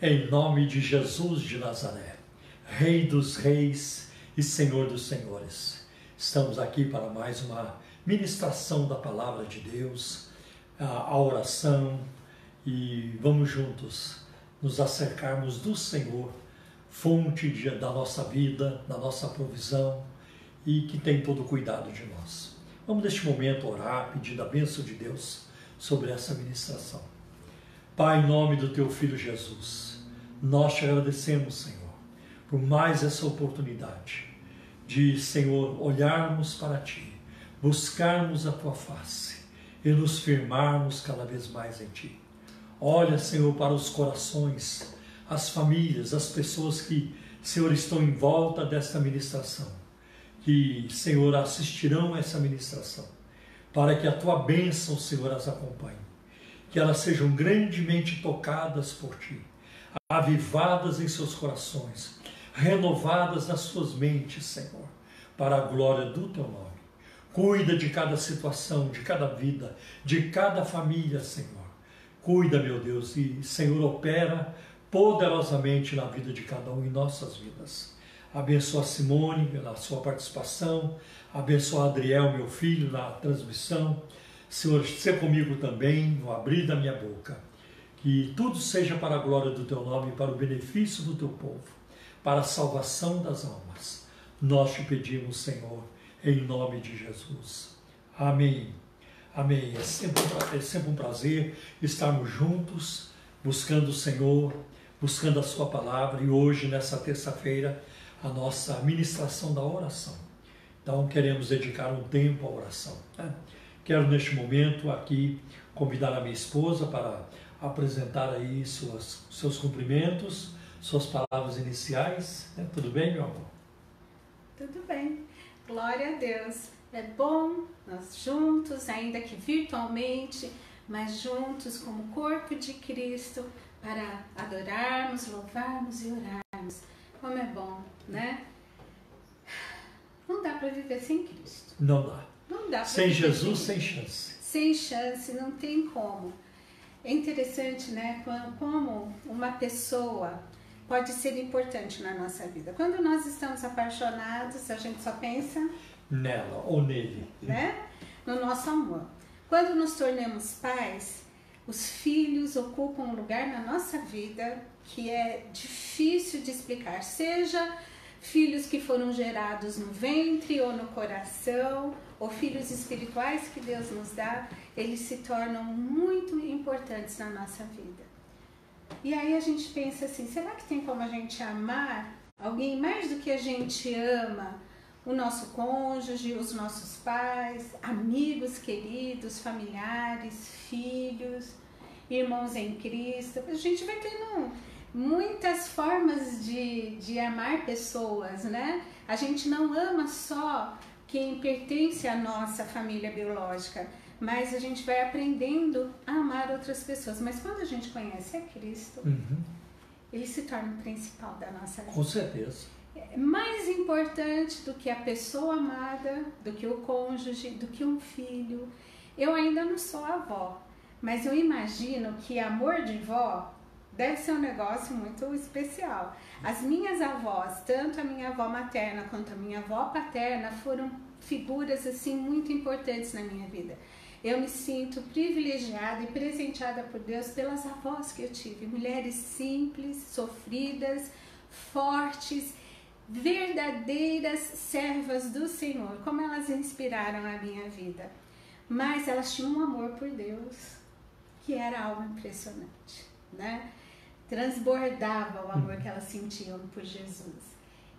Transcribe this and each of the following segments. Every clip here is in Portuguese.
Em nome de Jesus de Nazaré, Rei dos Reis e Senhor dos Senhores, estamos aqui para mais uma ministração da Palavra de Deus, a oração, e vamos juntos nos acercarmos do Senhor, fonte da nossa vida, da nossa provisão e que tem todo o cuidado de nós. Vamos neste momento orar, pedindo a bênção de Deus sobre essa ministração. Pai, em nome do Teu Filho Jesus, nós te agradecemos, Senhor, por mais essa oportunidade de, Senhor, olharmos para Ti, buscarmos a Tua face e nos firmarmos cada vez mais em Ti. Olha, Senhor, para os corações, as famílias, as pessoas que, Senhor, estão em volta desta ministração, que, Senhor, assistirão a essa ministração, para que a Tua bênção, Senhor, as acompanhe, que elas sejam grandemente tocadas por Ti, avivadas em seus corações, renovadas nas suas mentes, Senhor, para a glória do Teu nome. Cuida de cada situação, de cada vida, de cada família, Senhor. Cuida, meu Deus, e, Senhor, opera poderosamente na vida de cada um em nossas vidas. Abençoa a Simone pela sua participação, abençoa a Adriel, meu filho, na transmissão. Senhor, seja comigo também no abrir da minha boca. Que tudo seja para a glória do Teu nome, para o benefício do Teu povo, para a salvação das almas. Nós te pedimos, Senhor, em nome de Jesus. Amém. Amém. É sempre um prazer estarmos juntos, buscando o Senhor, buscando a Sua palavra, e hoje, nessa terça-feira, a nossa ministração da oração. Então, queremos dedicar um tempo à oração. Quero, neste momento, aqui, convidar a minha esposa para apresentar aí seus cumprimentos, suas palavras iniciais. Tudo bem, meu amor? Tudo bem. Glória a Deus. É bom nós juntos, ainda que virtualmente, mas juntos como corpo de Cristo, para adorarmos, louvarmos e orarmos. Como é bom, né? Não dá para viver sem Cristo. Não dá. Não dá. Sem Jesus, sem chance. Sem chance, não tem como. É interessante, né? Como uma pessoa pode ser importante na nossa vida. Quando nós estamos apaixonados, a gente só pensa nela ou nele, né? No nosso amor. Quando nos tornamos pais, os filhos ocupam um lugar na nossa vida que é difícil de explicar, seja filhos que foram gerados no ventre ou no coração, ou filhos espirituais que Deus nos dá, eles se tornam muito importantes na nossa vida. E aí a gente pensa assim, será que tem como a gente amar alguém mais do que a gente ama o nosso cônjuge, os nossos pais, amigos queridos, familiares, filhos, irmãos em Cristo? A gente vai tendo muitas formas de amar pessoas, né? A gente não ama só quem pertence à nossa família biológica, mas a gente vai aprendendo a amar outras pessoas. Mas quando a gente conhece a Cristo, ele se torna o principal da nossa vida. Com certeza. É mais importante do que a pessoa amada, do que o cônjuge, do que um filho. Eu ainda não sou avó, mas eu imagino que amor de vó deve ser um negócio muito especial. As minhas avós, tanto a minha avó materna quanto a minha avó paterna, foram figuras assim muito importantes na minha vida. Eu me sinto privilegiada e presenteada por Deus pelas avós que eu tive. Mulheres simples, sofridas, fortes, verdadeiras servas do Senhor. Como elas inspiraram a minha vida. Mas elas tinham um amor por Deus que era algo impressionante, né? Transbordava o amor que elas sentiam por Jesus.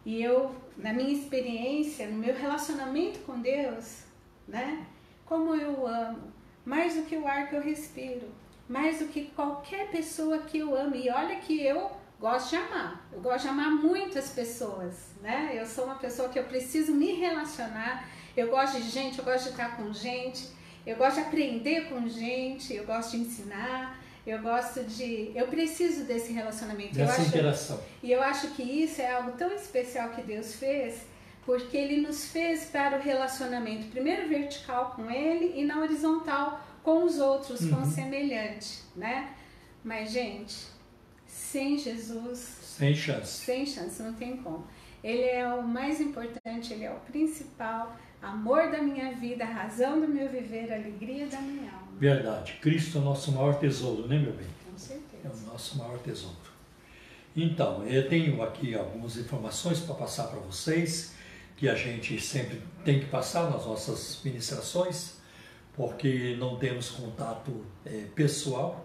E eu, na minha experiência, no meu relacionamento com Deus, né? Como eu amo, mais do que o ar que eu respiro, mais do que qualquer pessoa que eu amo. E olha que eu gosto de amar, eu gosto de amar muitas pessoas, né? Eu sou uma pessoa que eu preciso me relacionar, eu gosto de gente, eu gosto de estar com gente, eu gosto de aprender com gente, eu gosto de ensinar, eu preciso desse relacionamento. Dessa interação. E eu acho que isso é algo tão especial que Deus fez, porque Ele nos fez para o relacionamento, primeiro vertical com Ele e na horizontal com os outros, com o semelhante, né? Mas, gente, Sem Jesus, sem chance. Sem chance, não tem como. Ele é o mais importante, ele é o principal, amor da minha vida, a razão do meu viver, a alegria da minha alma. Verdade. Cristo é o nosso maior tesouro, né, meu bem? Com certeza. É o nosso maior tesouro. Então, eu tenho aqui algumas informações para passar para vocês, que a gente sempre tem que passar nas nossas ministrações, porque não temos contato pessoal,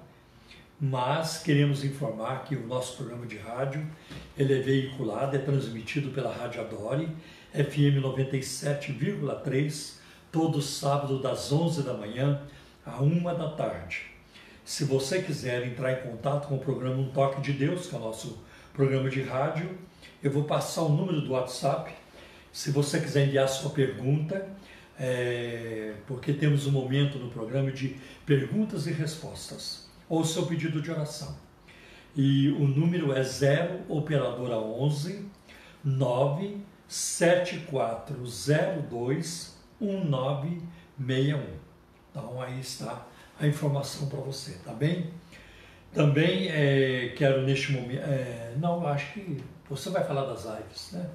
mas queremos informar que o nosso programa de rádio, ele é veiculado, é transmitido pela Rádio Adore, FM 97,3, todo sábado das 11 da manhã à 1 da tarde. Se você quiser entrar em contato com o programa Um Toque de Deus, que é o nosso programa de rádio, eu vou passar o número do WhatsApp. Se você quiser enviar sua pergunta, porque temos um momento no programa de perguntas e respostas, ou seu pedido de oração. E o número é 0 operadora 11 97402 1961. Então aí está a informação para você, tá bem? Também quero neste momento... não, acho que você vai falar das lives, né?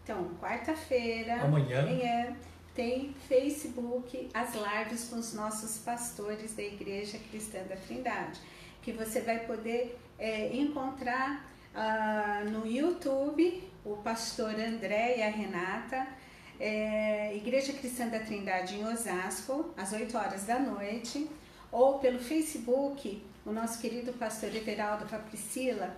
Então, quarta-feira, amanhã tem Facebook, as lives com os nossos pastores da Igreja Cristã da Trindade, que você vai poder encontrar no YouTube, o pastor André e a Renata, Igreja Cristã da Trindade em Osasco, às 8 horas da noite, ou pelo Facebook, o nosso querido pastor Everaldo com a Priscila,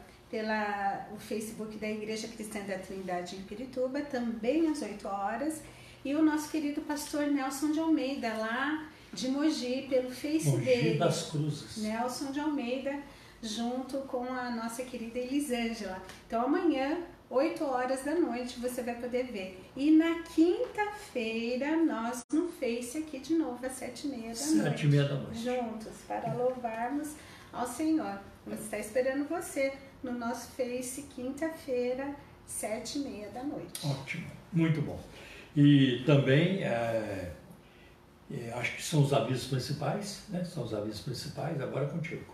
o Facebook da Igreja Cristã da Trindade em Pirituba, também às 8 horas, e o nosso querido pastor Nelson de Almeida, lá de Mogi, pelo Face Mogi dele. das Cruzes. Nelson de Almeida, junto com a nossa querida Elisângela. Então amanhã, 8 horas da noite, você vai poder ver. E na quinta-feira, nós no Face aqui de novo, às 7h30 da noite. 7h30 da noite. Juntos, para louvarmos ao Senhor. Nós está esperando você no nosso Face, quinta-feira, 7h30 da noite. Ótimo, muito bom. E também, acho que são os avisos principais, né? São os avisos principais, agora é contigo.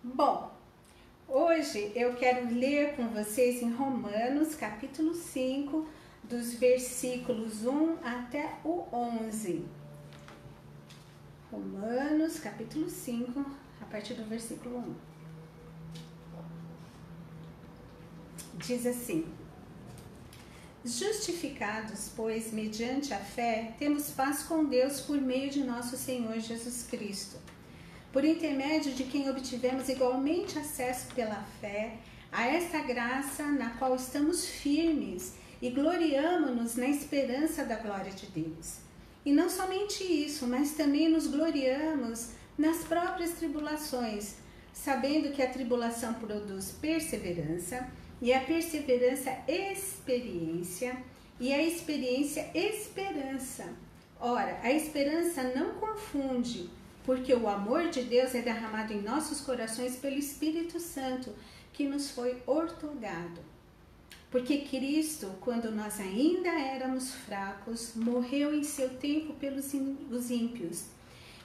Bom, hoje eu quero ler com vocês em Romanos, capítulo 5, dos versículos 1 até o 11. Romanos, capítulo 5, a partir do versículo 1. Diz assim: justificados, pois, mediante a fé, temos paz com Deus por meio de nosso Senhor Jesus Cristo, por intermédio de quem obtivemos igualmente acesso pela fé a esta graça na qual estamos firmes e gloriamo-nos na esperança da glória de Deus. E não somente isso, mas também nos gloriamos nas próprias tribulações, sabendo que a tribulação produz perseverança, e a perseverança, experiência, e a experiência, esperança. Ora, a esperança não confunde, porque o amor de Deus é derramado em nossos corações pelo Espírito Santo, que nos foi outorgado. Porque Cristo, quando nós ainda éramos fracos, morreu em seu tempo pelos os ímpios.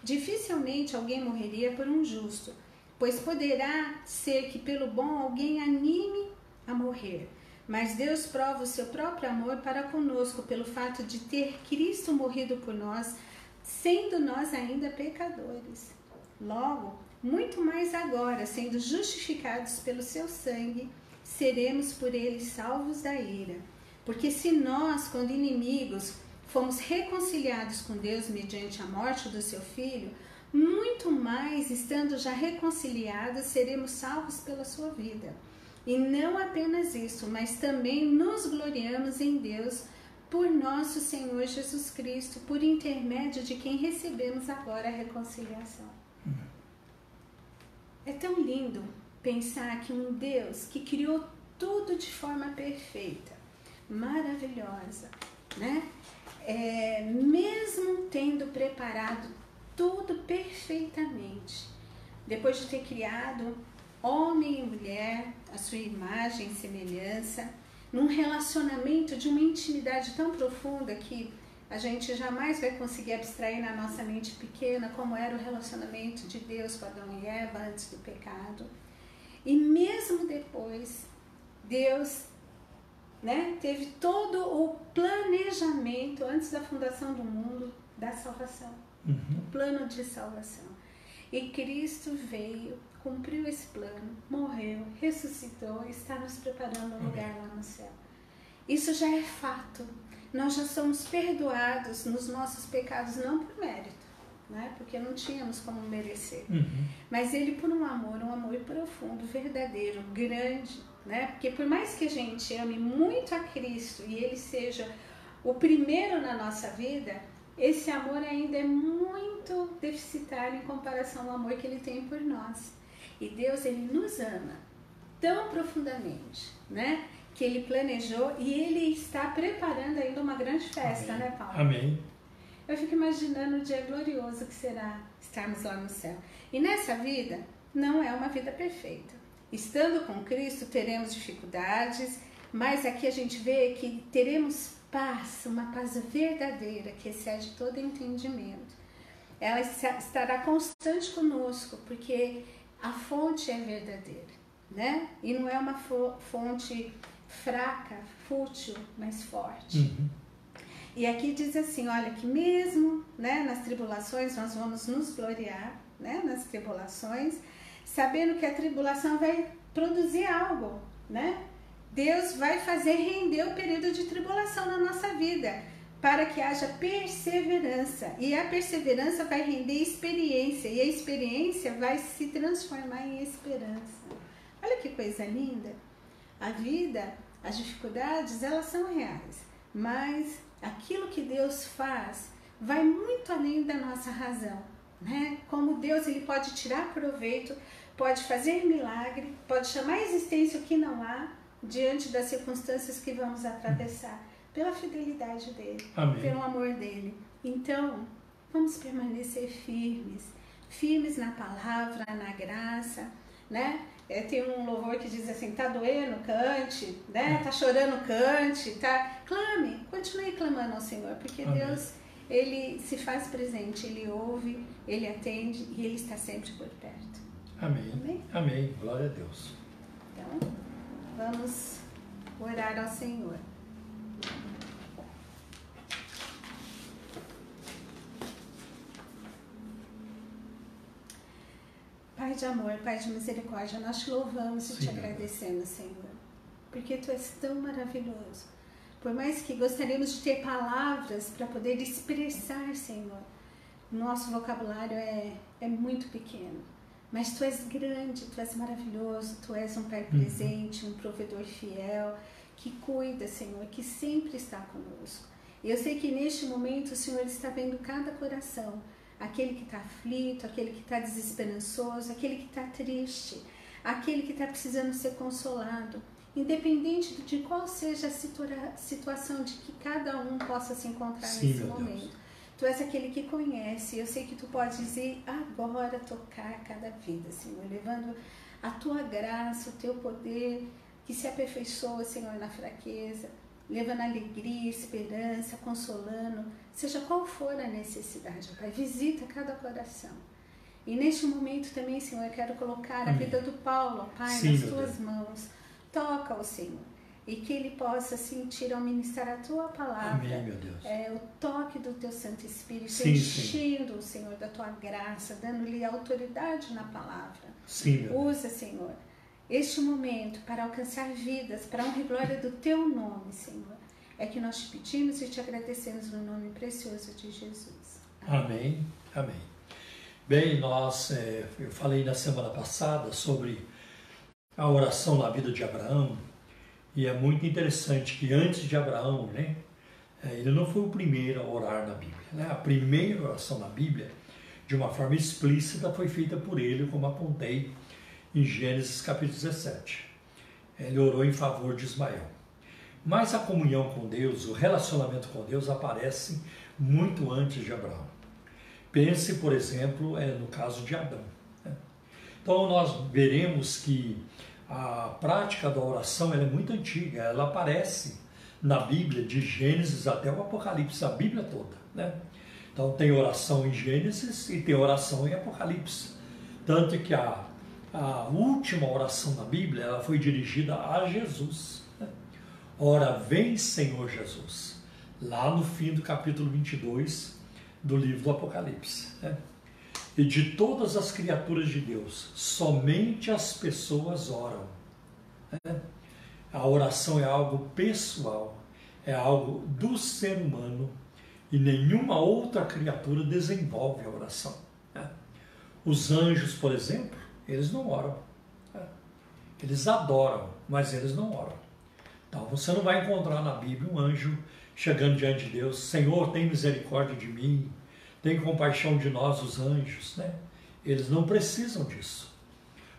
Dificilmente alguém morreria por um justo, pois poderá ser que pelo bom alguém anime a morrer. Mas Deus prova o seu próprio amor para conosco pelo fato de ter Cristo morrido por nós, sendo nós ainda pecadores. Logo, muito mais agora, sendo justificados pelo seu sangue, seremos por ele salvos da ira. Porque se nós, quando inimigos, fomos reconciliados com Deus mediante a morte do seu Filho, muito mais, estando já reconciliados, seremos salvos pela sua vida. E não apenas isso, mas também nos gloriamos em Deus por nosso Senhor Jesus Cristo, por intermédio de quem recebemos agora a reconciliação. É tão lindo pensar que um Deus que criou tudo de forma perfeita, maravilhosa, né? Mesmo tendo preparado tudo perfeitamente, depois de ter criado homem e mulher, a sua imagem e semelhança, num relacionamento de uma intimidade tão profunda que a gente jamais vai conseguir abstrair na nossa mente pequena como era o relacionamento de Deus com Adão e Eva antes do pecado. E mesmo depois, Deus, né, teve todo o planejamento antes da fundação do mundo da salvação, o plano de salvação. E Cristo veio, cumpriu esse plano, morreu, ressuscitou e está nos preparando um lugar lá no céu. Isso já é fato. Nós já somos perdoados nos nossos pecados, não por mérito, né? Porque não tínhamos como merecer. Mas Ele por um amor profundo, verdadeiro, grande, né? Porque por mais que a gente ame muito a Cristo e Ele seja o primeiro na nossa vida, esse amor ainda é muito deficitário em comparação ao amor que Ele tem por nós. E Deus, Ele nos ama tão profundamente, né? Que Ele planejou e Ele está preparando ainda uma grande festa, né, Paulo? Amém. Eu fico imaginando o dia glorioso que será estarmos lá no céu. E nessa vida, não é uma vida perfeita. Estando com Cristo, teremos dificuldades, mas aqui a gente vê que teremos paz, uma paz verdadeira, que excede todo entendimento. Ela estará constante conosco, porque a fonte é verdadeira, né? E não é uma fonte fraca, fútil, mas forte. E aqui diz assim, olha, que mesmo, né, nas tribulações nós vamos nos gloriar, né, nas tribulações, sabendo que a tribulação vai produzir algo, né? Deus vai fazer render o período de tribulação na nossa vida, para que haja perseverança. E a perseverança vai render experiência, e a experiência vai se transformar em esperança. Olha que coisa linda! A vida, as dificuldades, elas são reais, mas aquilo que Deus faz vai muito além da nossa razão, né? Como Deus, Ele pode tirar proveito, pode fazer milagre, pode chamar a existência o que não há, diante das circunstâncias que vamos atravessar, pela fidelidade dEle, pelo amor dEle. Então, vamos permanecer firmes na palavra, na graça, né? Tem um louvor que diz assim, tá doendo, cante, né? Tá chorando, cante, clame, continue clamando ao Senhor, porque Deus, Ele se faz presente, Ele ouve, Ele atende e Ele está sempre por perto. Amém. Amém. Glória a Deus. Então, vamos orar ao Senhor. Pai de amor, Pai de misericórdia, nós te louvamos e te agradecemos, Senhor, porque Tu és tão maravilhoso. Por mais que gostaríamos de ter palavras para poder expressar, Senhor, nosso vocabulário é muito pequeno, mas Tu és grande, Tu és maravilhoso, Tu és um Pai presente, um provedor fiel, que cuida, Senhor, que sempre está conosco. E eu sei que neste momento o Senhor está vendo cada coração, aquele que está aflito, aquele que está desesperançoso, aquele que está triste, aquele que está precisando ser consolado, independente de qual seja a situação de que cada um possa se encontrar nesse momento. Tu és aquele que conhece, eu sei que Tu podes ir agora tocar cada vida, Senhor, levando a Tua graça, o Teu poder, que se aperfeiçoa, Senhor, na fraqueza, levando alegria, esperança, consolando, seja qual for a necessidade, Pai, visita cada coração. E neste momento também, Senhor, eu quero colocar a vida do Paulo, Pai, nas Tuas mãos. Toca-o, Senhor, e que ele possa sentir ao ministrar a Tua palavra, amém, meu Deus. O toque do Teu Santo Espírito, enchendo o Senhor da Tua graça, dando-lhe autoridade na palavra. Usa, Senhor, este momento para alcançar vidas, para a honra e glória do Teu nome, Senhor. É que nós te pedimos e te agradecemos no nome precioso de Jesus. Amém. Amém. Bem, eu falei na semana passada sobre a oração na vida de Abraão, e é muito interessante que antes de Abraão, né, ele não foi o primeiro a orar na Bíblia, né? A primeira oração na Bíblia, de uma forma explícita, foi feita por ele, como apontei em Gênesis capítulo 17. Ele orou em favor de Ismael. Mas a comunhão com Deus, o relacionamento com Deus aparece muito antes de Abraão. Pense, por exemplo, no caso de Adão. Então nós veremos que a prática da oração ela é muito antiga, ela aparece na Bíblia, de Gênesis até o Apocalipse, a Bíblia toda, né? Então tem oração em Gênesis e tem oração em Apocalipse. Tanto que a última oração da Bíblia, ela foi dirigida a Jesus. Ora, vem Senhor Jesus, lá no fim do capítulo 22 do livro do Apocalipse. E de todas as criaturas de Deus, somente as pessoas oram. A oração é algo pessoal, é algo do ser humano, e nenhuma outra criatura desenvolve a oração. Os anjos, por exemplo, eles não oram. Eles adoram, mas eles não oram. Então você não vai encontrar na Bíblia um anjo chegando diante de Deus: Senhor, tem misericórdia de mim, tem compaixão de nós, os anjos. Eles não precisam disso,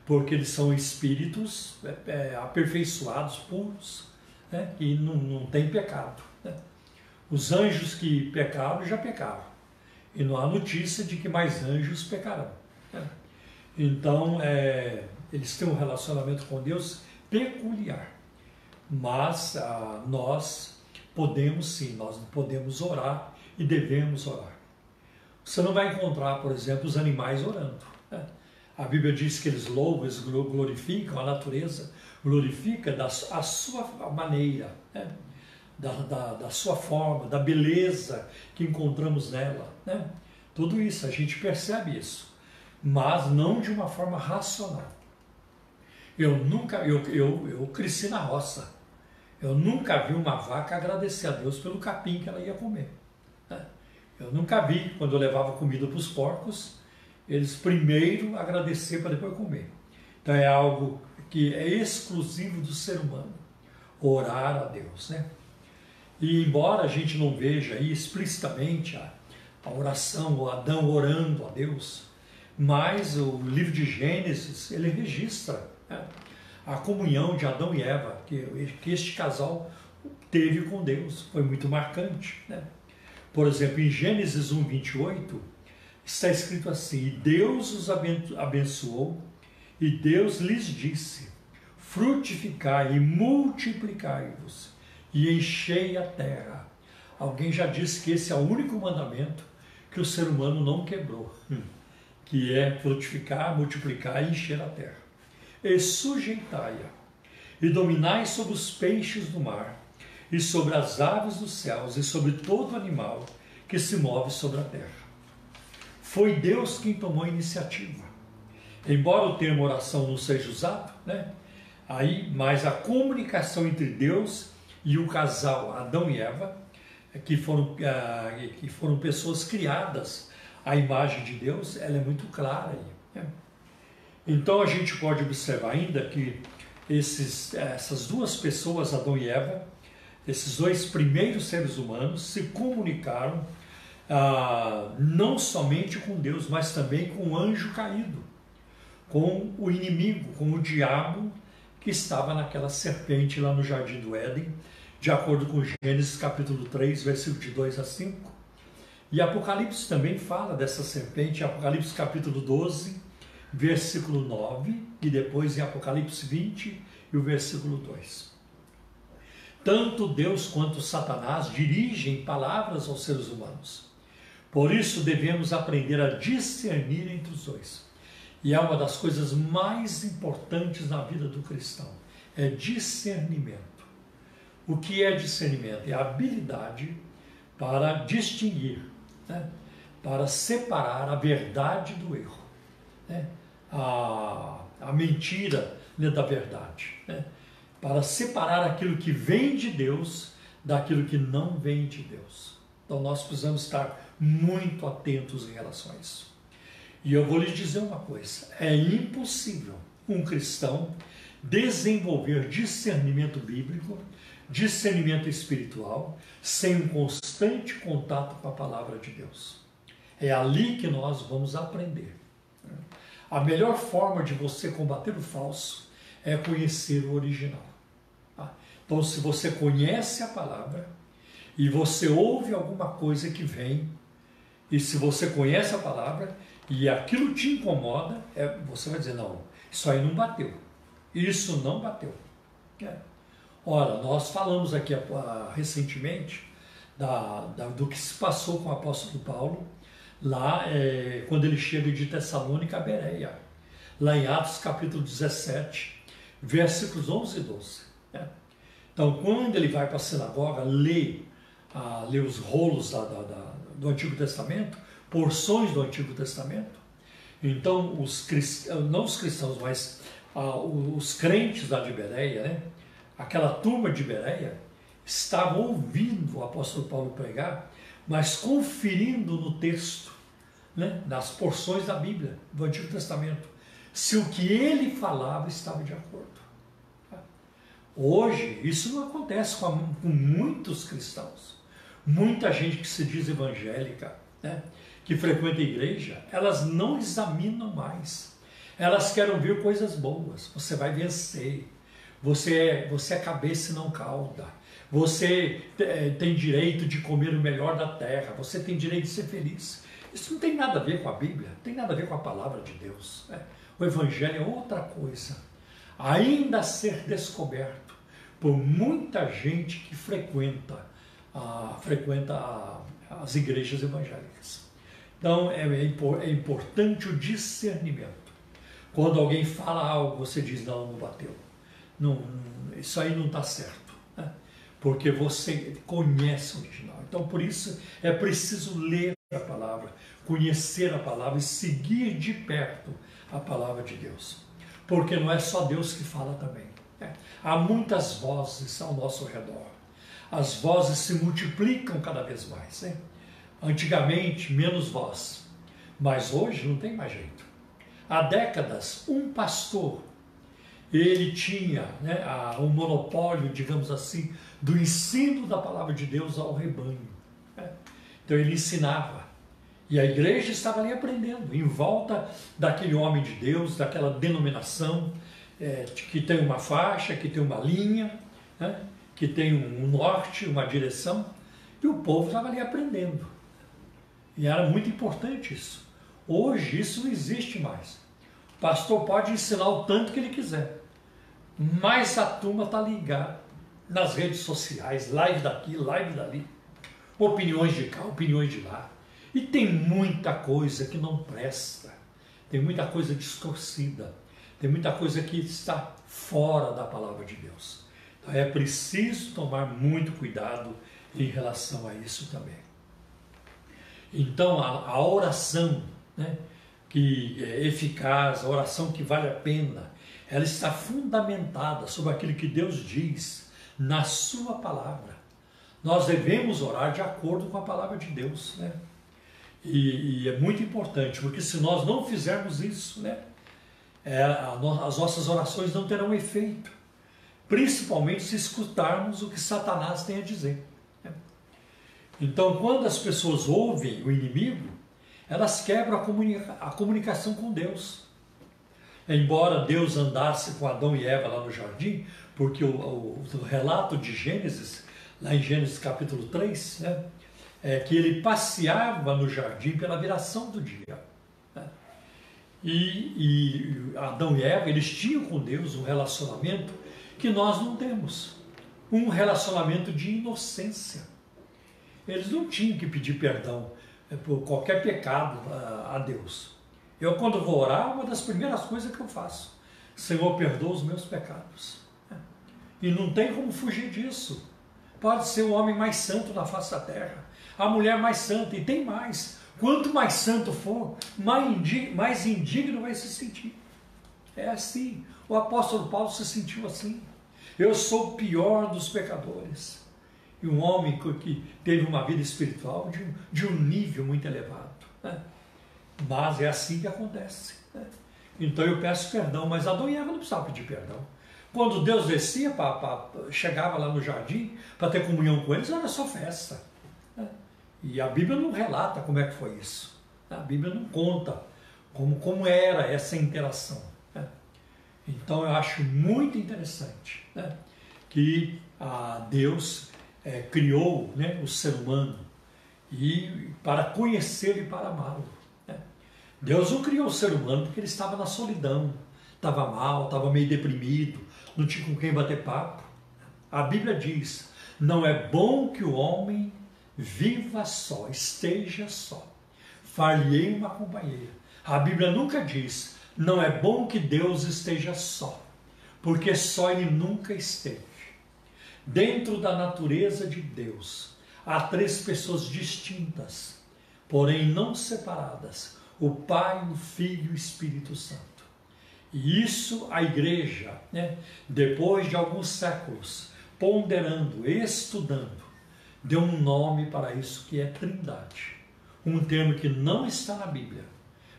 porque eles são espíritos aperfeiçoados, puros, que não tem pecado. Os anjos que pecaram, já pecaram. E não há notícia de que mais anjos pecarão. Então, eles têm um relacionamento com Deus peculiar. Mas nós podemos sim, nós podemos orar e devemos orar. Você não vai encontrar, por exemplo, os animais orando. A Bíblia diz que eles louvam, eles glorificam a natureza, glorifica a sua maneira, da sua forma, da beleza que encontramos nela. Tudo isso, a gente percebe isso, mas não de uma forma racional. Eu cresci na roça. Eu nunca vi uma vaca agradecer a Deus pelo capim que ela ia comer. Eu nunca vi, quando eu levava comida para os porcos, eles primeiro agradecer para depois comer. Então é algo que é exclusivo do ser humano, orar a Deus. E embora a gente não veja aí explicitamente a oração, o Adão orando a Deus, mas o livro de Gênesis, ele registra a comunhão de Adão e Eva, que este casal teve com Deus, foi muito marcante. Por exemplo, em Gênesis 1:28, está escrito assim: e Deus os abençoou, e Deus lhes disse: frutificai e multiplicai-vos, e enchei a terra. Alguém já disse que esse é o único mandamento que o ser humano não quebrou, que é frutificar, multiplicar e encher a terra. E sujeitai-a, e dominai sobre os peixes do mar, e sobre as aves dos céus, e sobre todo animal que se move sobre a terra. Foi Deus quem tomou a iniciativa. Embora o termo oração não seja usado, mas a comunicação entre Deus e o casal Adão e Eva, que foram pessoas criadas à imagem de Deus, ela é muito clara aí. Então a gente pode observar ainda que essas duas pessoas, Adão e Eva, esses dois primeiros seres humanos, se comunicaram não somente com Deus, mas também com o anjo caído, com o inimigo, com o diabo que estava naquela serpente lá no Jardim do Éden, de acordo com Gênesis capítulo 3, versículo de 2 a 5. E Apocalipse também fala dessa serpente, Apocalipse capítulo 12, versículo 9, e depois em Apocalipse 20 e o versículo 2. Tanto Deus quanto Satanás dirigem palavras aos seres humanos. Por isso devemos aprender a discernir entre os dois. E é uma das coisas mais importantes na vida do cristão, é discernimento. O que é discernimento? É a habilidade para distinguir, para separar a verdade do erro, a mentira da verdade, para separar aquilo que vem de Deus daquilo que não vem de Deus. Então nós precisamos estar muito atentos em relação a isso. E eu vou lhe dizer uma coisa: é impossível um cristão desenvolver discernimento bíblico, discernimento espiritual, sem um constante contato com a palavra de Deus. É ali que nós vamos aprender. A melhor forma de você combater o falso é conhecer o original. Então, se você conhece a palavra e você ouve alguma coisa que vem, e se você conhece a palavra e aquilo te incomoda, você vai dizer: não, isso aí não bateu, isso não bateu. Ora, nós falamos aqui recentemente do que se passou com o apóstolo Paulo, lá quando ele chega de Tessalônica a Bereia. lá em Atos capítulo 17, versículos 11 e 12. Né? Então, quando ele vai para a sinagoga ler os rolos do Antigo Testamento, porções do Antigo Testamento, então não os cristãos, mas os crentes lá de Bereia, né? Aquela turma de Bereia, estavam ouvindo o apóstolo Paulo pregar, mas conferindo no texto, né? Nas porções da Bíblia, do Antigo Testamento, se o que ele falava estava de acordo. Hoje, isso não acontece com muitos cristãos. Muita gente que se diz evangélica, né, que frequenta a igreja, elas não examinam mais. Elas querem ouvir coisas boas. Você vai vencer. Você é cabeça e não cauda. Você tem direito de comer o melhor da terra. Você tem direito de ser feliz. Isso não tem nada a ver com a Bíblia. Não tem nada a ver com a palavra de Deus. Né? O evangelho é outra coisa. Ainda a ser descoberto por muita gente que frequenta as igrejas evangélicas. Então é importante o discernimento. Quando alguém fala algo, você diz, não bateu. Não, isso aí não está certo. Né? Porque você conhece o original. Então por isso é preciso ler a palavra, conhecer a palavra e seguir de perto a palavra de Deus. Porque não é só Deus que fala também. Né? Há muitas vozes ao nosso redor. As vozes se multiplicam cada vez mais. Né? Antigamente, menos voz. Mas hoje não tem mais jeito. Há décadas, um pastor, ele tinha, né, um monopólio, digamos assim, do ensino da palavra de Deus ao rebanho. Né? Então ele ensinava. E a igreja estava ali aprendendo, em volta daquele homem de Deus, daquela denominação, que tem uma faixa, que tem uma linha, né? Que tem um norte, uma direção, e o povo estava ali aprendendo. E era muito importante isso. Hoje isso não existe mais. O pastor pode ensinar o tanto que ele quiser, mas a turma está ligada nas redes sociais, live daqui, live dali, opiniões de cá, opiniões de lá. E tem muita coisa que não presta, tem muita coisa distorcida, tem muita coisa que está fora da palavra de Deus. Então é preciso tomar muito cuidado em relação a isso também. Então a oração, né, que é eficaz, a oração que vale a pena, ela está fundamentada sobre aquilo que Deus diz na sua palavra. Nós devemos orar de acordo com a palavra de Deus, né? E é muito importante, porque se nós não fizermos isso, né, as nossas orações não terão efeito, principalmente se escutarmos o que Satanás tem a dizer. Né? Então, quando as pessoas ouvem o inimigo, elas quebram a comunicação com Deus. Embora Deus andasse com Adão e Eva lá no jardim, porque o relato de Gênesis, lá em Gênesis capítulo 3, né, é que ele passeava no jardim pela viração do dia. Né? E Adão e Eva, eles tinham com Deus um relacionamento que nós não temos. Um relacionamento de inocência. Eles não tinham que pedir perdão por qualquer pecado a Deus. Eu, quando vou orar, uma das primeiras coisas que eu faço, Senhor, perdoa os meus pecados. E não tem como fugir disso. Pode ser o homem mais santo da face da terra, a mulher mais santa, e tem mais. Quanto mais santo for, mais indigno vai se sentir. É assim. O apóstolo Paulo se sentiu assim. Eu sou o pior dos pecadores. E um homem que teve uma vida espiritual de um nível muito elevado. Né? Mas é assim que acontece. Né? Então eu peço perdão, mas Adão e Eva não precisavam pedir perdão. Quando Deus descia, chegava lá no jardim para ter comunhão com eles, era só festa. Né? E a Bíblia não relata como é que foi isso. A Bíblia não conta como era essa interação. Né? Então eu acho muito interessante, né, que Deus criou, né, o ser humano para conhecê-lo e para amá-lo. Né? Deus não criou o ser humano porque ele estava na solidão, estava mal, estava meio deprimido, não tinha com quem bater papo. A Bíblia diz, não é bom que o homem viva só, esteja só. Far-lhe-ei uma companheira. A Bíblia nunca diz, Não é bom que Deus esteja só, porque só Ele nunca esteve. Dentro da natureza de Deus, há três pessoas distintas, porém não separadas: o Pai, o Filho e o Espírito Santo. E isso a igreja, depois de alguns séculos, ponderando, estudando, deu um nome para isso, que é Trindade. Um termo que não está na Bíblia,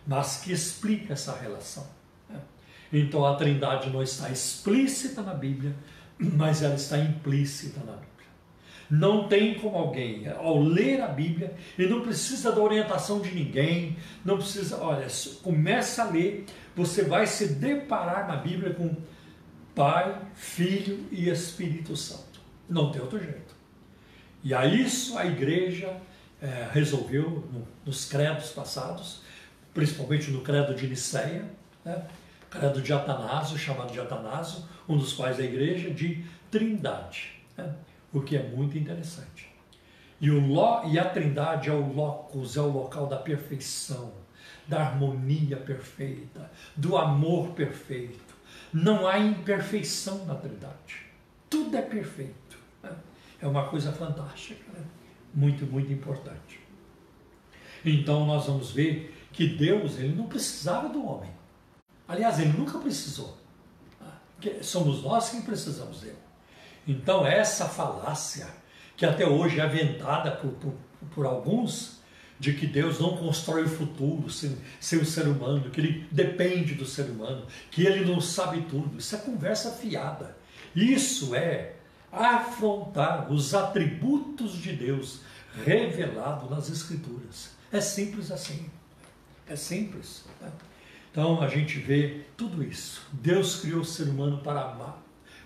mas que explica essa relação. Então a Trindade não está explícita na Bíblia, mas ela está implícita na Bíblia. Não tem como alguém, ao ler a Bíblia, e não precisa da orientação de ninguém, não precisa, olha, começa a ler, você vai se deparar na Bíblia com Pai, Filho e Espírito Santo. Não tem outro jeito. E a isso a igreja resolveu, nos credos passados, principalmente no credo de Nicéia, credo de Atanásio, chamado de Atanásio, um dos pais da igreja, de Trindade, o que é muito interessante. E a Trindade é o locus, é o local da perfeição, da harmonia perfeita, do amor perfeito. Não há imperfeição na Trindade. Tudo é perfeito. É uma coisa fantástica, muito, muito importante. Então nós vamos ver que Deus, ele não precisava do homem. Aliás, ele nunca precisou. Somos nós quem precisamos dele. Então essa falácia, que até hoje é aventada por alguns, de que Deus não constrói o futuro sem o ser humano, que ele depende do ser humano, que ele não sabe tudo, isso é conversa fiada. Isso é afrontar os atributos de Deus revelados nas Escrituras. É simples assim. É simples. Então a gente vê tudo isso. Deus criou o ser humano para amar,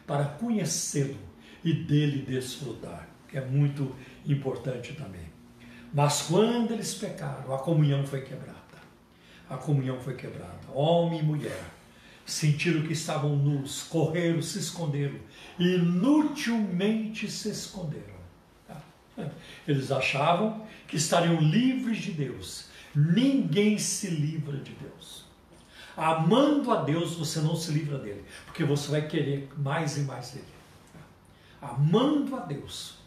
para conhecê-lo e dele desfrutar, que é muito importante também. Mas quando eles pecaram, a comunhão foi quebrada. A comunhão foi quebrada. Homem e mulher sentiram que estavam nus, correram, se esconderam, inutilmente se esconderam. Eles achavam que estariam livres de Deus. Ninguém se livra de Deus. Amando a Deus, você não se livra dele, porque você vai querer mais e mais dele. Amando a Deus,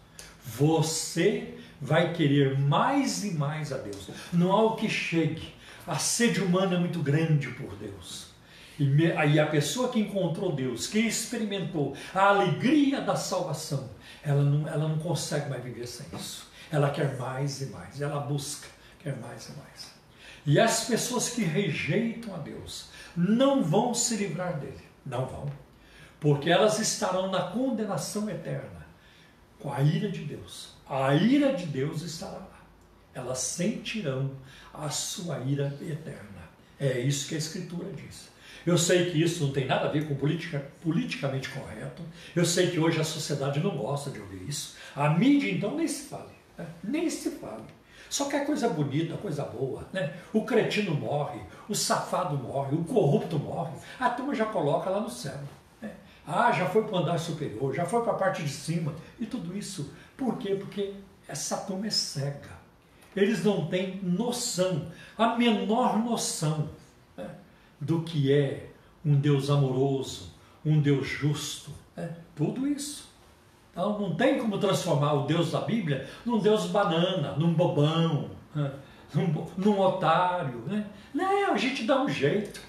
você vai querer mais e mais a Deus. Não há o que chegue. A sede humana é muito grande por Deus. E aí a pessoa que encontrou Deus, que experimentou a alegria da salvação, ela não consegue mais viver sem isso. Ela quer mais e mais. Ela busca, quer mais e mais. E as pessoas que rejeitam a Deus não vão se livrar dele. Não vão. Porque elas estarão na condenação eterna, com a ira de Deus. A ira de Deus estará lá. Elas sentirão a sua ira eterna. É isso que a Escritura diz. Eu sei que isso não tem nada a ver com politicamente correto. Eu sei que hoje a sociedade não gosta de ouvir isso. A mídia, então, nem se fale. Nem se fale. Só quer coisa bonita, coisa boa. O cretino morre, o safado morre, o corrupto morre. A turma já coloca lá no céu. Já foi para o andar superior, já foi para a parte de cima. E tudo isso. Por quê? Porque essa turma é cega. Eles não têm noção, a menor noção, do que é um Deus amoroso, um Deus justo. Tudo isso. Então não tem como transformar o Deus da Bíblia num Deus banana, num bobão, num otário. Não, a gente dá um jeito.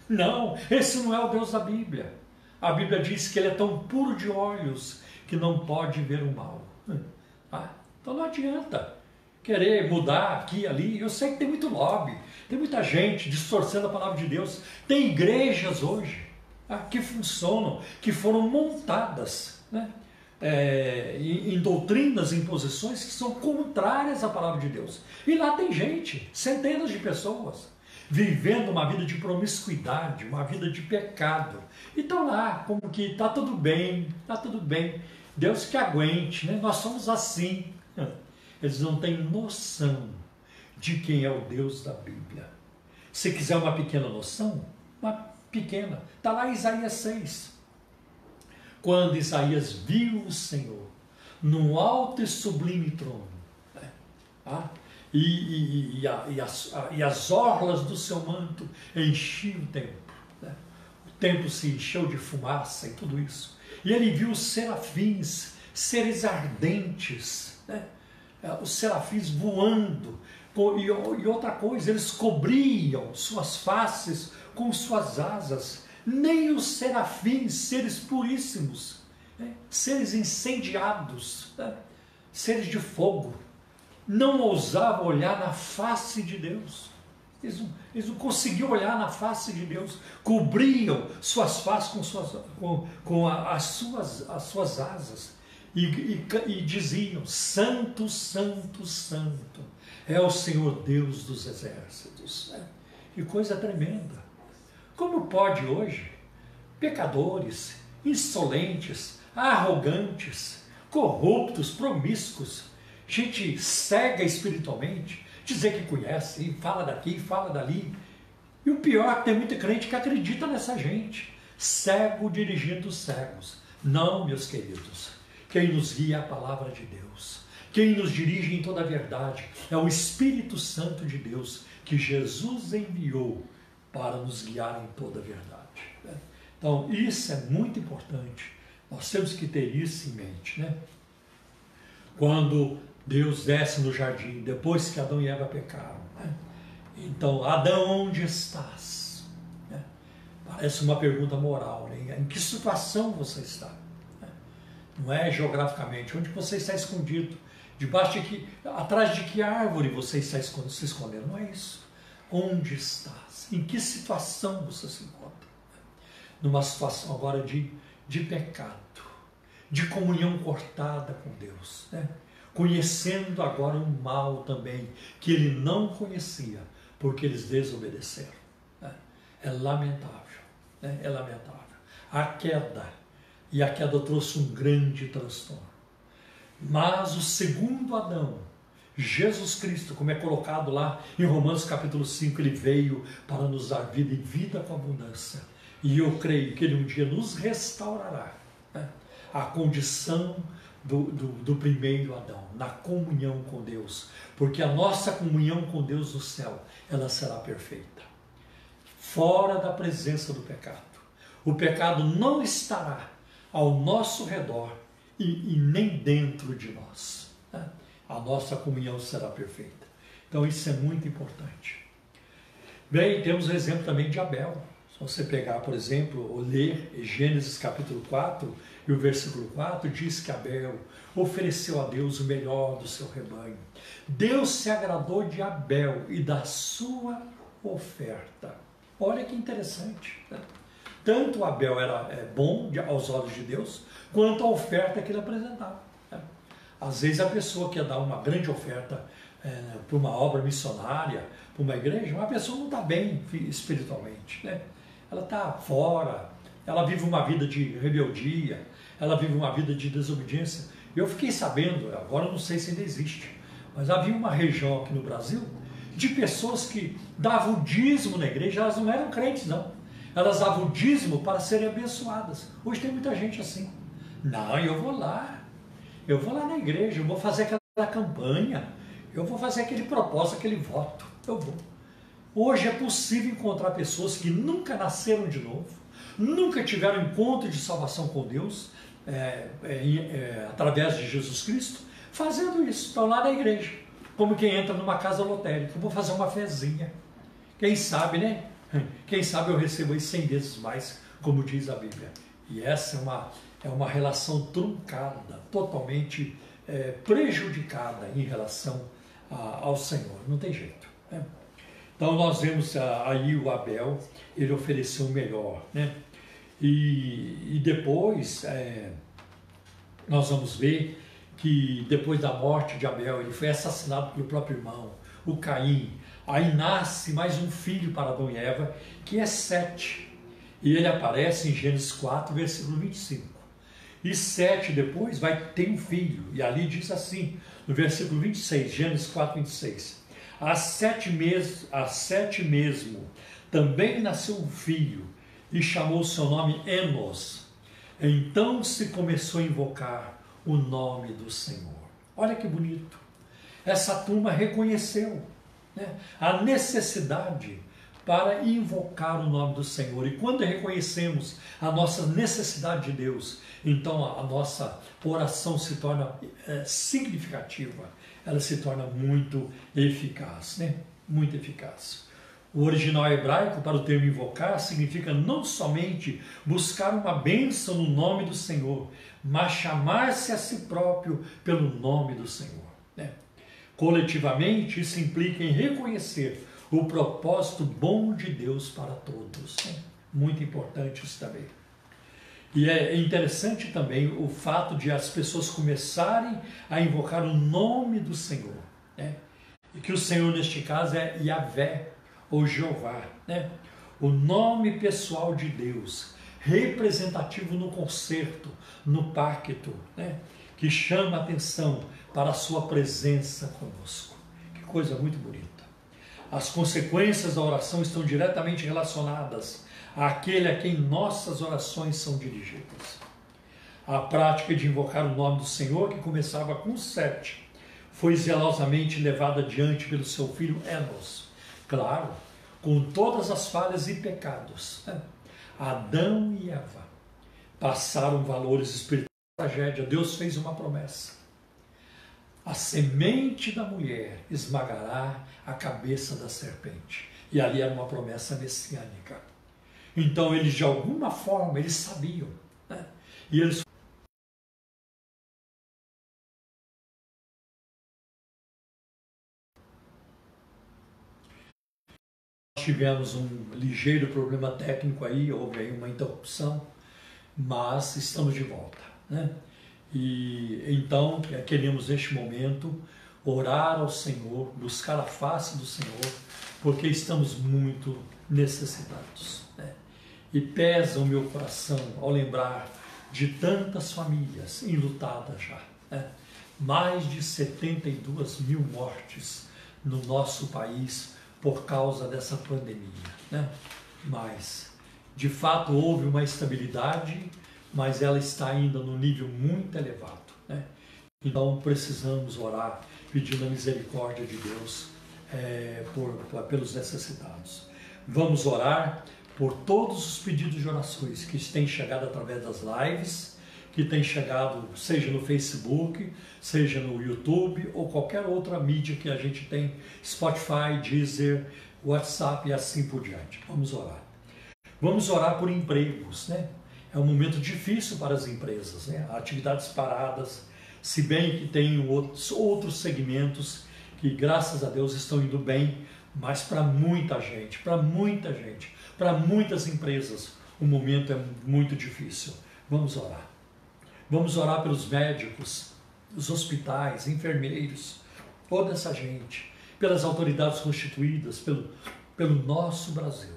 Não, esse não é o Deus da Bíblia. A Bíblia diz que ele é tão puro de olhos que não pode ver o mal. Então não adianta querer mudar aqui e ali. Eu sei que tem muito lobby, tem muita gente distorcendo a palavra de Deus. Tem igrejas hoje que funcionam, que foram montadas em doutrinas, em posições que são contrárias à palavra de Deus. E lá tem gente, centenas de pessoas, vivendo uma vida de promiscuidade, uma vida de pecado. E estão lá, como que está tudo bem, está tudo bem. Deus que aguente, nós somos assim. Eles não têm noção de quem é o Deus da Bíblia. Se quiser uma pequena noção, uma pequena, está lá em Isaías 6. Quando Isaías viu o Senhor num alto e sublime trono, e as orlas do seu manto enchiam o templo. Né? O templo se encheu de fumaça e tudo isso. E ele viu os serafins, seres ardentes, né? Os serafins voando. E outra coisa, eles cobriam suas faces com suas asas. Nem os serafins, seres puríssimos, né? Seres incendiados, né? Seres de fogo, não ousavam olhar na face de Deus. Eles não conseguiam olhar na face de Deus. Cobriam suas faces com as suas asas. E diziam: Santo, Santo, Santo é o Senhor Deus dos exércitos. Que coisa tremenda. Como pode hoje pecadores, insolentes, arrogantes, corruptos, promíscuos, gente cega espiritualmente, dizer que conhece, e fala daqui, fala dali. E o pior é que tem muita crente que acredita nessa gente. Cego dirigindo cegos. Não, meus queridos. Quem nos guia é a palavra de Deus. Quem nos dirige em toda a verdade é o Espírito Santo de Deus, que Jesus enviou para nos guiar em toda a verdade. Então, isso é muito importante. Nós temos que ter isso em mente, né? Quando Deus desce no jardim, depois que Adão e Eva pecaram, né? Então, Adão, onde estás? Né? Parece uma pergunta moral, né? Em que situação você está? Não é geograficamente, onde você está escondido? Debaixo de que, atrás de que árvore você está se escondendo? Não é isso. Onde estás? Em que situação você se encontra? Numa situação agora de pecado, de comunhão cortada com Deus, né? Conhecendo agora o mal também, que ele não conhecia, porque eles desobedeceram. Né? É lamentável, né? É lamentável. A queda trouxe um grande transtorno. Mas o segundo Adão, Jesus Cristo, como é colocado lá em Romanos capítulo 5, ele veio para nos dar vida e vida com abundância. E eu creio que ele um dia nos restaurará, né? A condição do primeiro Adão, na comunhão com Deus. Porque a nossa comunhão com Deus do céu, ela será perfeita. Fora da presença do pecado. O pecado não estará ao nosso redor e nem dentro de nós. Né? A nossa comunhão será perfeita. Então isso é muito importante. Bem, temos o exemplo também de Abel. Se você pegar, por exemplo, ou ler Gênesis capítulo 4 e o versículo 4, diz que Abel ofereceu a Deus o melhor do seu rebanho. Deus se agradou de Abel e da sua oferta. Olha que interessante, né? Tanto Abel era bom aos olhos de Deus, quanto a oferta que ele apresentava. Né? Às vezes a pessoa quer dar uma grande oferta para uma obra missionária, para uma igreja, uma pessoa não está bem espiritualmente. Né? Ela está fora, ela vive uma vida de rebeldia, ela vive uma vida de desobediência. Eu fiquei sabendo, agora não sei se ainda existe, mas havia uma região aqui no Brasil de pessoas que davam dízimo na igreja, elas não eram crentes não. Elas davam o dízimo para serem abençoadas. Hoje tem muita gente assim. Não, eu vou lá na igreja, eu vou fazer aquela campanha, eu vou fazer aquele propósito, aquele voto, eu vou. Hoje é possível encontrar pessoas que nunca nasceram de novo, nunca tiveram encontro de salvação com Deus, através de Jesus Cristo, fazendo isso. Estão lá na igreja, como quem entra numa casa lotérica. Eu vou fazer uma fezinha. Quem sabe, né? Quem sabe eu recebo aí 100 vezes mais, como diz a Bíblia. E essa é uma relação truncada, totalmente prejudicada em relação ao Senhor. Não tem jeito. Né? Então nós vemos aí o Abel, ele ofereceu o melhor. Né? E depois nós vamos ver que depois da morte de Abel, ele foi assassinado pelo próprio irmão, o Caim. Aí nasce mais um filho para Adão e Eva, que é Sete. E ele aparece em Gênesis 4, versículo 25. E Sete depois vai ter um filho. E ali diz assim, no versículo 26, Gênesis 4, 26. A Sete mesmo também nasceu um filho, e chamou seu nome Enos. Então se começou a invocar o nome do Senhor. Olha que bonito. essa turma reconheceu, né, a necessidade para invocar o nome do Senhor. E quando reconhecemos a nossa necessidade de Deus, então a nossa oração se torna significativa, ela se torna muito eficaz, né? Muito eficaz. O original hebraico para o termo invocar significa não somente buscar uma bênção no nome do Senhor, mas chamar-se a si próprio pelo nome do Senhor, né? Coletivamente, isso implica em reconhecer o propósito bom de Deus para todos, né? Muito importante isso também. E é interessante também o fato de as pessoas começarem a invocar o nome do Senhor, né? E que o Senhor, neste caso, é Yahvé, ou Jeová, né? O nome pessoal de Deus, representativo no concerto, no pacto, né? Que chama a atenção para a sua presença conosco. Que coisa muito bonita. As consequências da oração estão diretamente relacionadas àquele a quem nossas orações são dirigidas. A prática de invocar o nome do Senhor, que começava com Sete, foi zelosamente levada adiante pelo seu filho Enos. Claro, com todas as falhas e pecados, né? Adão e Eva passaram valores espirituais da tragédia. Deus fez uma promessa: a semente da mulher esmagará a cabeça da serpente. E ali era uma promessa messiânica. Então eles, de alguma forma, eles sabiam, né? E eles tivemos um ligeiro problema técnico aí, houve aí uma interrupção, mas estamos de volta, né? E então queremos neste momento orar ao Senhor, buscar a face do Senhor, porque estamos muito necessitados, né? E pesa o meu coração ao lembrar de tantas famílias enlutadas já, né? Mais de 72 mil mortes no nosso país por causa dessa pandemia, né? Mas, de fato, houve uma estabilidade, mas ela está ainda no nível muito elevado, né? Então, precisamos orar, pedindo a misericórdia de Deus pelos necessitados. Vamos orar por todos os pedidos de orações que têm chegado através das lives, que têm chegado seja no Facebook, seja no YouTube ou qualquer outra mídia que a gente tem, Spotify, Deezer, WhatsApp e assim por diante. Vamos orar. Vamos orar por empregos, né? É um momento difícil para as empresas, né? Atividades paradas, se bem que tem outros segmentos que, graças a Deus, estão indo bem, mas para muitas empresas, o momento é muito difícil. Vamos orar. Vamos orar pelos médicos, os hospitais, enfermeiros, toda essa gente, pelas autoridades constituídas, pelo nosso Brasil.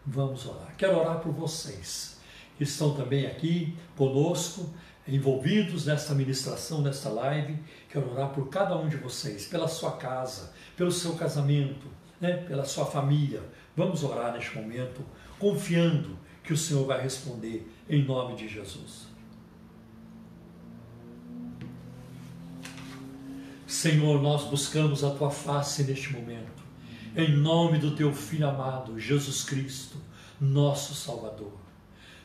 Vamos orar. Quero orar por vocês que estão também aqui conosco, envolvidos nesta ministração, nesta live. Quero orar por cada um de vocês, pela sua casa, pelo seu casamento, né? Pela sua família. Vamos orar neste momento, confiando que o Senhor vai responder em nome de Jesus. Senhor, nós buscamos a Tua face neste momento, em nome do Teu Filho amado, Jesus Cristo, nosso Salvador.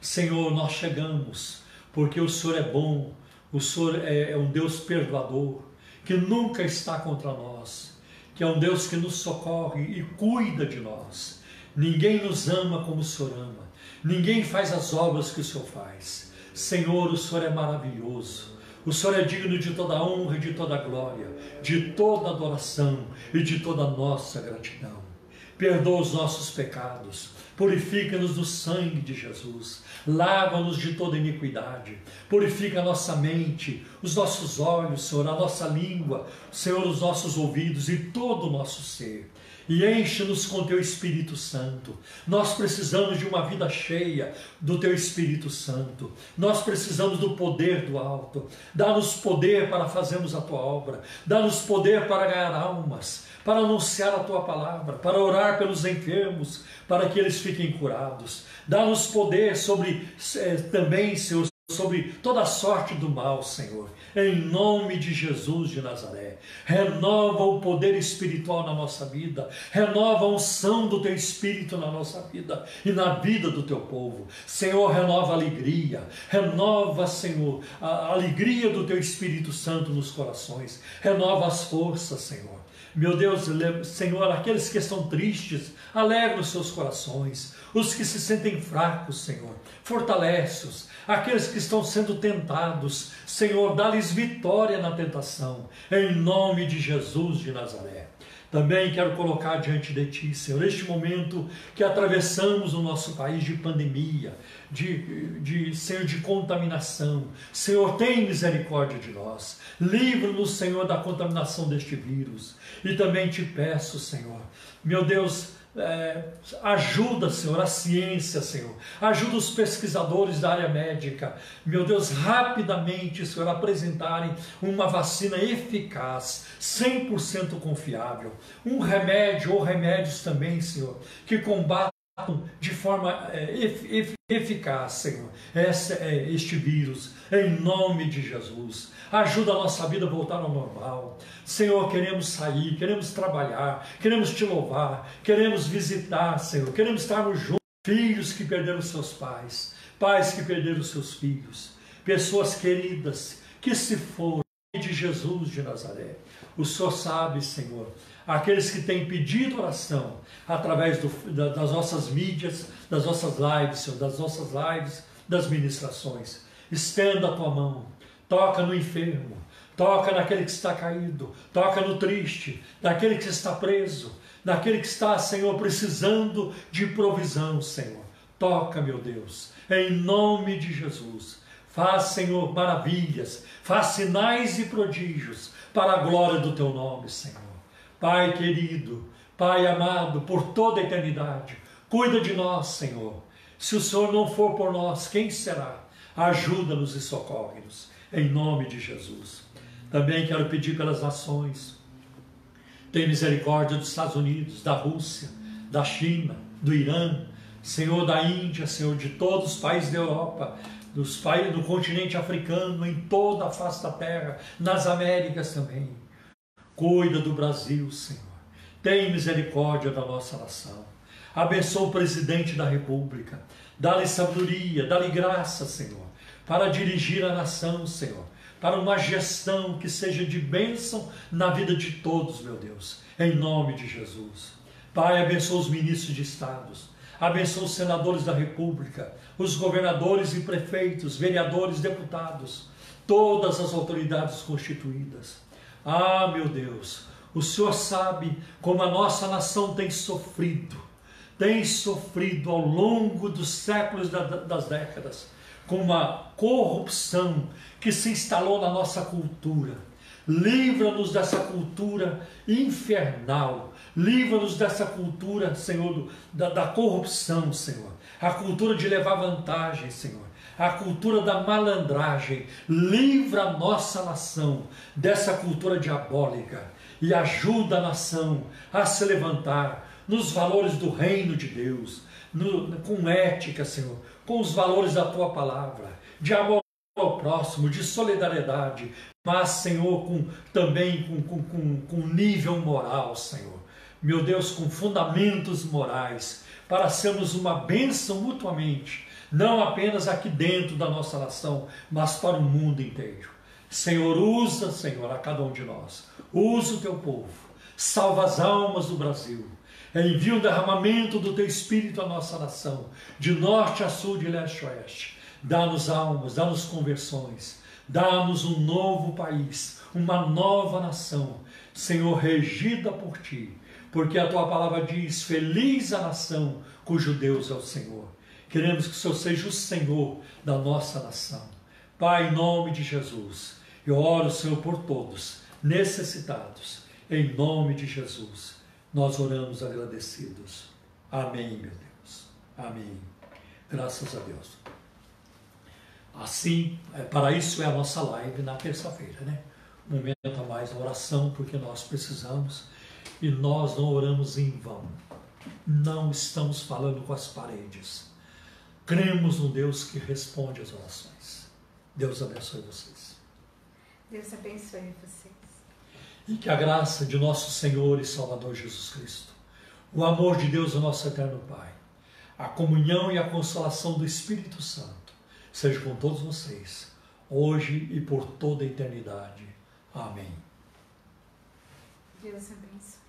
Senhor, nós chegamos porque o Senhor é bom, o Senhor é um Deus perdoador, que nunca está contra nós, que é um Deus que nos socorre e cuida de nós. Ninguém nos ama como o Senhor ama, ninguém faz as obras que o Senhor faz. Senhor, o Senhor é maravilhoso. O Senhor é digno de toda a honra e de toda a glória, de toda a adoração e de toda a nossa gratidão. Perdoa os nossos pecados, purifica-nos do sangue de Jesus, lava-nos de toda iniquidade, purifica a nossa mente, os nossos olhos, Senhor, a nossa língua, Senhor, os nossos ouvidos e todo o nosso ser. E enche-nos com Teu Espírito Santo. Nós precisamos de uma vida cheia do Teu Espírito Santo. Nós precisamos do poder do alto. Dá-nos poder para fazermos a Tua obra. Dá-nos poder para ganhar almas, para anunciar a Tua palavra, para orar pelos enfermos, para que eles fiquem curados. Dá-nos poder também, Senhor, sobre toda sorte do mal, Senhor, em nome de Jesus de Nazaré. Renova o poder espiritual na nossa vida, renova a unção do Teu Espírito na nossa vida e na vida do Teu povo. Senhor, renova a alegria, renova, Senhor, a alegria do Teu Espírito Santo nos corações, renova as forças, Senhor. Meu Deus, Senhor, aqueles que estão tristes, alegra os seus corações. Os que se sentem fracos, Senhor, fortalece-os. Aqueles que estão sendo tentados, Senhor, dá-lhes vitória na tentação, em nome de Jesus de Nazaré. Também quero colocar diante de Ti, Senhor, neste momento que atravessamos o nosso país de pandemia, Senhor, de contaminação. Senhor, tem misericórdia de nós. Livra-nos, Senhor, da contaminação deste vírus. E também te peço, Senhor, meu Deus, ajuda, Senhor, a ciência, Senhor, ajuda os pesquisadores da área médica, meu Deus, rapidamente, Senhor, apresentarem uma vacina eficaz, 100% confiável, um remédio ou remédios também, Senhor, que combatam de forma eficaz, Senhor, este vírus, em nome de Jesus. Ajuda a nossa vida a voltar ao normal. Senhor, queremos sair, queremos trabalhar, queremos Te louvar, queremos visitar, Senhor, queremos estarmos juntos. Filhos que perderam seus pais, pais que perderam seus filhos, pessoas queridas que se foram, de Jesus de Nazaré. O Senhor sabe, Senhor, aqueles que têm pedido oração através das nossas mídias, das nossas lives, Senhor, das ministrações. Estenda a Tua mão, toca no enfermo, toca naquele que está caído, toca no triste, naquele que está preso, naquele que está, Senhor, precisando de provisão, Senhor. Toca, meu Deus, em nome de Jesus. Faz, Senhor, maravilhas, faz sinais e prodígios para a glória do Teu nome, Senhor. Pai querido, Pai amado, por toda a eternidade, cuida de nós, Senhor. Se o Senhor não for por nós, quem será? Ajuda-nos e socorre-nos, em nome de Jesus. Também quero pedir pelas nações. Tem misericórdia dos Estados Unidos, da Rússia, da China, do Irã, Senhor, da Índia, Senhor, de todos os países da Europa, dos países do continente africano, em toda a face da terra, nas Américas também. Cuida do Brasil, Senhor. Tem misericórdia da nossa nação. Abençoa o presidente da República. Dá-lhe sabedoria, dá-lhe graça, Senhor, para dirigir a nação, Senhor, para uma gestão que seja de bênção na vida de todos, meu Deus, em nome de Jesus. Pai, abençoa os ministros de estados, abençoa os senadores da República, os governadores e prefeitos, vereadores, deputados, todas as autoridades constituídas. Ah, meu Deus, o Senhor sabe como a nossa nação tem sofrido ao longo dos séculos, das décadas, com uma corrupção que se instalou na nossa cultura. Livra-nos dessa cultura infernal, livra-nos dessa cultura, Senhor, da corrupção, Senhor, a cultura de levar vantagem, Senhor, a cultura da malandragem. Livra a nossa nação dessa cultura diabólica e ajuda a nação a se levantar nos valores do reino de Deus, com ética, Senhor, com os valores da Tua palavra, de amor ao próximo, de solidariedade, mas, Senhor, também com nível moral, Senhor. Meu Deus, com fundamentos morais, para sermos uma bênção mutuamente, não apenas aqui dentro da nossa nação, mas para o mundo inteiro. Senhor, usa, Senhor, a cada um de nós. Usa o Teu povo. Salva as almas do Brasil. Envia um derramamento do Teu Espírito à nossa nação, de norte a sul, de leste a oeste. Dá-nos almas, dá-nos conversões, dá-nos um novo país, uma nova nação, Senhor, regida por Ti, porque a Tua palavra diz: feliz a nação cujo Deus é o Senhor. Queremos que o Senhor seja o Senhor da nossa nação. Pai, em nome de Jesus, eu oro, Senhor, por todos necessitados, em nome de Jesus. Nós oramos agradecidos. Amém, meu Deus. Amém. Graças a Deus. Assim, para isso é a nossa live na terça-feira, né? Um momento a mais de oração, porque nós precisamos, e nós não oramos em vão. Não estamos falando com as paredes. Cremos no Deus que responde às orações. Deus abençoe vocês. Deus abençoe vocês. E que a graça de nosso Senhor e Salvador Jesus Cristo, o amor de Deus, o nosso eterno Pai, a comunhão e a consolação do Espírito Santo seja com todos vocês, hoje e por toda a eternidade. Amém. Deus abençoe.